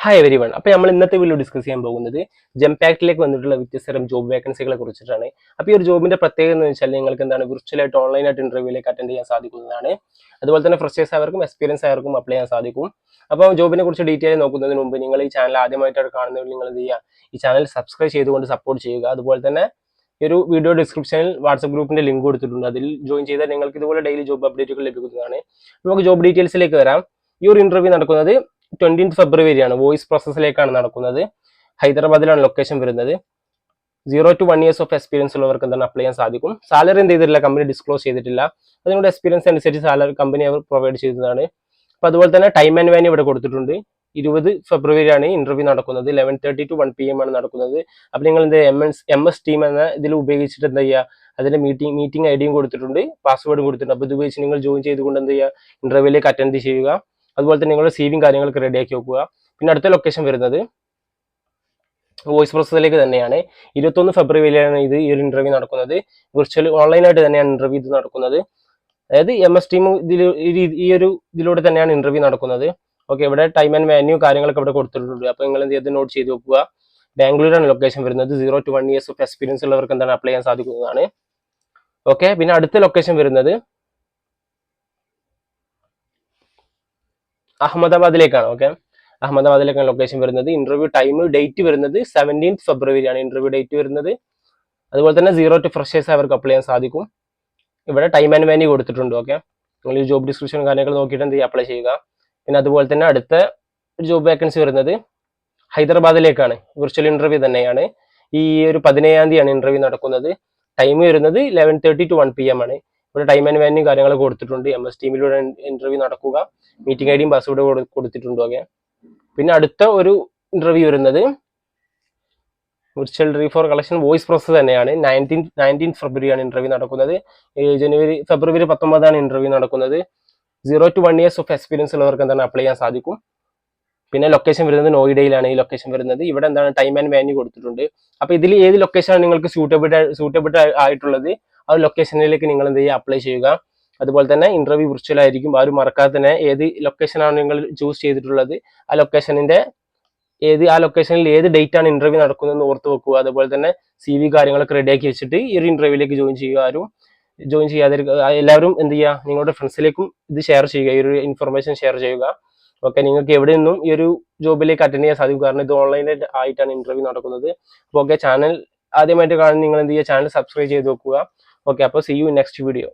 Hi every one. അപ്പോൾ നമ്മൾ ഇന്നത്തെ വീഡിയോ ഡിസ്കസ് ചെയ്യാൻ പോകുന്നത് ജംപാക്റ്റിലേക്ക് വന്നിട്ടുള്ള വ്യത്യസ്തരം ജോബ് വേക്കൻസികളെ കുറിച്ചിട്ടാണ്. അപ്പോൾ ഈ ഒരു ജോബിന്റെ പ്രത്യേകത എന്ന് വെച്ചാൽ നിങ്ങൾക്ക് എന്താണ് വിർച്വലായിട്ട് ഓൺലൈനായിട്ട് ഇന്റർവ്യൂവിലേക്ക് അറ്റൻഡ് ചെയ്യാൻ സാധിക്കുന്നതാണ്. അതുപോലെ തന്നെ ഫ്രഷേഴ്സ് ആയവർക്കും എക്സ്പീരിയൻസ് ആയവർക്കും അപ്ലൈ ചെയ്യാൻ സാധിക്കും. അപ്പോൾ ജോബിനെ കുറിച്ച് ഡീറ്റെയിൽ നോക്കുന്നതിന് മുമ്പ് നിങ്ങൾ ഈ ചാനൽ ആദ്യമായിട്ടാണ് കാണുന്നതെങ്കിൽ നിങ്ങൾ എന്ത് ചെയ്യുക, ഈ ചാനൽ സബ്സ്ക്രൈബ് ചെയ്തുകൊണ്ട് സപ്പോർട്ട് ചെയ്യുക. അതുപോലെ തന്നെ ഈ ഒരു വീഡിയോ ഡിസ്ക്രിപ്ഷനിൽ വാട്സ്ആപ്പ് ഗ്രൂപ്പിന്റെ ലിങ്ക് കൊടുത്തിട്ടുണ്ട്, അതിൽ ജോയിൻ ചെയ്താൽ നിങ്ങൾക്ക് ഇതുപോലെ ഡെയിലി ജോബ് അപ്ഡേറ്റുകൾ ലഭിക്കുന്നതാണ്. നമുക്ക് ജോബ് ഡീറ്റെയിൽസിലേക്ക് വരാം. ഈ ഒരു ഇന്റർവ്യൂ നടക്കുന്നത് 20th ഫെബ്രുവരിയാണ്. വോയിസ് പ്രോസസ്സിലേക്കാണ് നടക്കുന്നത്. ഹൈദരാബാദിലാണ് ലൊക്കേഷൻ വരുന്നത്. 0 to 1 years ഓഫ് എക്സ്പീരിയൻസ് ഉള്ളവർക്ക് എന്താണ് അപ്ലൈ ചെയ്യാൻ സാധിക്കും. സാലറി എന്ത് ചെയ്തിട്ടില്ല, കമ്പനി ഡിസ്ക്ലോസ് ചെയ്തിട്ടില്ല. അതിനോട് എക്സ്പീരിയൻസ് അനുസരിച്ച് സാലറി കമ്പനി അവർ പ്രൊവൈഡ് ചെയ്യുന്നതാണ്. അപ്പോൾ അതുപോലെ തന്നെ ടൈം ആൻഡ് വാന്യൂ ഇവിടെ കൊടുത്തിട്ടുണ്ട്. 20 ഫെബ്രുവരിയാണ് ഇന്റർവ്യൂ നടക്കുന്നത്. 11:30 to 1 PM ആണ് നടക്കുന്നത്. അപ്പോൾ നിങ്ങൾ എന്ത് MS ടീം എന്ന ഇതിൽ ഉപയോഗിച്ചിട്ട് എന്താ ചെയ്യുക, അതിന്റെ മീറ്റിംഗ് ഐഡിയും കൊടുത്തിട്ടുണ്ട്, പാസ്വേഡും കൊടുത്തിട്ടുണ്ട്. അപ്പോൾ ഇത് ഉപയോഗിച്ച് നിങ്ങൾ ജോയിൻ ചെയ്തുകൊണ്ട് എന്ത് ചെയ്യുക, ഇന്റർവ്യൂവിലേക്ക് അറ്റൻഡ് ചെയ്യുക. അതുപോലെ തന്നെ നിങ്ങളുടെ സിവിയും കാര്യങ്ങളൊക്കെ റെഡിയാക്കി വെക്കുക. പിന്നെ അടുത്ത ലൊക്കേഷൻ വരുന്നത് വോയിസ് പ്രോസസ്സിലേക്ക് തന്നെയാണ്. 21 ഫെബ്രുവരിയിലാണ് ഈ ഒരു ഇന്റർവ്യൂ നടക്കുന്നത്. വിർച്വൽ ഓൺലൈനായിട്ട് തന്നെയാണ് ഇന്റർവ്യൂ ഇത് നടക്കുന്നത്. അതായത് MS ടീം ഈ ഒരു ഇതിലൂടെ തന്നെയാണ് ഇന്റർവ്യൂ നടക്കുന്നത്. ഓക്കെ, ഇവിടെ ടൈം ആൻഡ് വാന്യൂ കാര്യങ്ങളൊക്കെ ഇവിടെ കൊടുത്തിട്ടുണ്ട്. അപ്പോൾ നിങ്ങൾ എന്ത് ചെയ്ത് നോട്ട് ചെയ്ത് വെക്കുക. ബാംഗ്ലൂരാണ് ലൊക്കേഷൻ വരുന്നത്. 0 to 1 years ഓഫ് എക്സ്പീരിയൻസ് ഉള്ളവർക്ക് എന്താണ് അപ്ലൈ ചെയ്യാൻ സാധിക്കുന്നതാണ്. ഓക്കെ, പിന്നെ അടുത്ത ലൊക്കേഷൻ വരുന്നത് അഹമ്മദാബാദിലേക്കാണ്. ഓക്കെ, അഹമ്മദാബാദിലേക്കാണ് ലൊക്കേഷൻ വരുന്നത്. ഇന്റർവ്യൂ ടൈം ഡേറ്റ് വരുന്നത് 17th ഫെബ്രുവരിയാണ് ഇന്റർവ്യൂ ഡേറ്റ് വരുന്നത്. അതുപോലെ തന്നെ 0 to ഫ്രഷേഴ്സ് അവർക്ക് അപ്ലൈ ചെയ്യാൻ സാധിക്കും. ഇവിടെ ടൈം ആൻഡ് വാന്യൂ കൊടുത്തിട്ടുണ്ട്. ഓക്കെ, നിങ്ങൾ ജോബ് ഡിസ്ക്രിപ്ഷൻ കാര്യങ്ങൾ നോക്കിയിട്ട് എന്ത് ചെയ്യുക, അപ്ലൈ ചെയ്യുക. പിന്നെ അതുപോലെ തന്നെ അടുത്ത ഒരു ജോബ് വേക്കൻസി വരുന്നത് ഹൈദരാബാദിലേക്കാണ്. വിർച്വൽ ഇന്റർവ്യൂ തന്നെയാണ്. ഈ ഒരു 17ാം തീയതിയാണ് ഇന്റർവ്യൂ നടക്കുന്നത്. ടൈം വരുന്നത് 11:30 to 1 PM ആണ്. ഇവിടെ ടൈം ആൻഡ് വാന്യൂ കാര്യങ്ങളൊക്കെ കൊടുത്തിട്ടുണ്ട്. MS ടീമിലൂടെ ഇന്റർവ്യൂ നടക്കുക. മീറ്റിംഗ് ഐഡിയും പാസ്വേഡ് കൊടുത്തിട്ടുണ്ട്. ഓക്കെ, പിന്നെ അടുത്ത ഒരു ഇന്റർവ്യൂ വരുന്നത് virtual four collection voice process തന്നെയാണ്. 19th ഫെബ്രുവരിയാണ് ഇന്റർവ്യൂ നടക്കുന്നത്. ഫെബ്രുവരി 19 ഇന്റർവ്യൂ നടക്കുന്നത്. 0 to 1 years ഓഫ് എക്സ്പീരിയൻസ് ഉള്ളവർക്ക് എന്താണ് അപ്ലൈ ചെയ്യാൻ സാധിക്കും. പിന്നെ ലൊക്കേഷൻ വരുന്നത് നോയിഡയിലാണ് ഈ ലൊക്കേഷൻ വരുന്നത്. ഇവിടെ എന്താണ് ടൈം ആൻഡ് വാന്യൂ കൊടുത്തിട്ടുണ്ട്. അപ്പോൾ ഇതിൽ ഏത് ലൊക്കേഷനാണ് നിങ്ങൾക്ക് സൂട്ടബിൾ ആയിട്ടുള്ളത്, ആ ഒരു ലൊക്കേഷനിലേക്ക് നിങ്ങൾ എന്ത് ചെയ്യുക, അപ്ലൈ ചെയ്യുക. അതുപോലെ തന്നെ ഇന്റർവ്യൂ വിർച്വൽ ആയിരിക്കും. ആരും മറക്കാതെ തന്നെ ഏത് ലൊക്കേഷനാണ് നിങ്ങൾ ചൂസ് ചെയ്തിട്ടുള്ളത്, ആ ലൊക്കേഷനിൽ ഏത് ഡേറ്റ് ആണ് ഇന്റർവ്യൂ നടക്കുന്നതെന്ന് ഓർത്ത് വെക്കുക. അതുപോലെ തന്നെ CV കാര്യങ്ങളൊക്കെ റെഡിയാക്കി വെച്ചിട്ട് ഈ ഒരു ഇന്റർവ്യൂവിലേക്ക് ജോയിൻ ചെയ്യുക. ആരും ജോയിൻ ചെയ്യാതിരിക്കുക. എല്ലാവരും എന്ത് ചെയ്യുക, നിങ്ങളുടെ ഫ്രണ്ട്സിലേക്കും ഇത് ഷെയർ ചെയ്യുക, ഈ ഒരു ഇൻഫർമേഷൻ ഷെയർ ചെയ്യുക. ഓക്കെ, നിങ്ങൾക്ക് എവിടെ നിന്നും ഈ ഒരു ജോബിലേക്ക് അറ്റൻഡ് ചെയ്യാൻ സാധിക്കും. കാരണം ഇത് ഓൺലൈനായിട്ട് ആയിട്ടാണ് ഇന്റർവ്യൂ നടക്കുന്നത്. അപ്പോൾ ഓക്കെ, ചാനൽ ആദ്യമായിട്ട് കാണുന്ന നിങ്ങൾ എന്ത് ചെയ്യുക, ചാനൽ സബ്സ്ക്രൈബ് ചെയ്ത് വെക്കുക. ഓക്കെ, അപ്പോൾ see you in next video.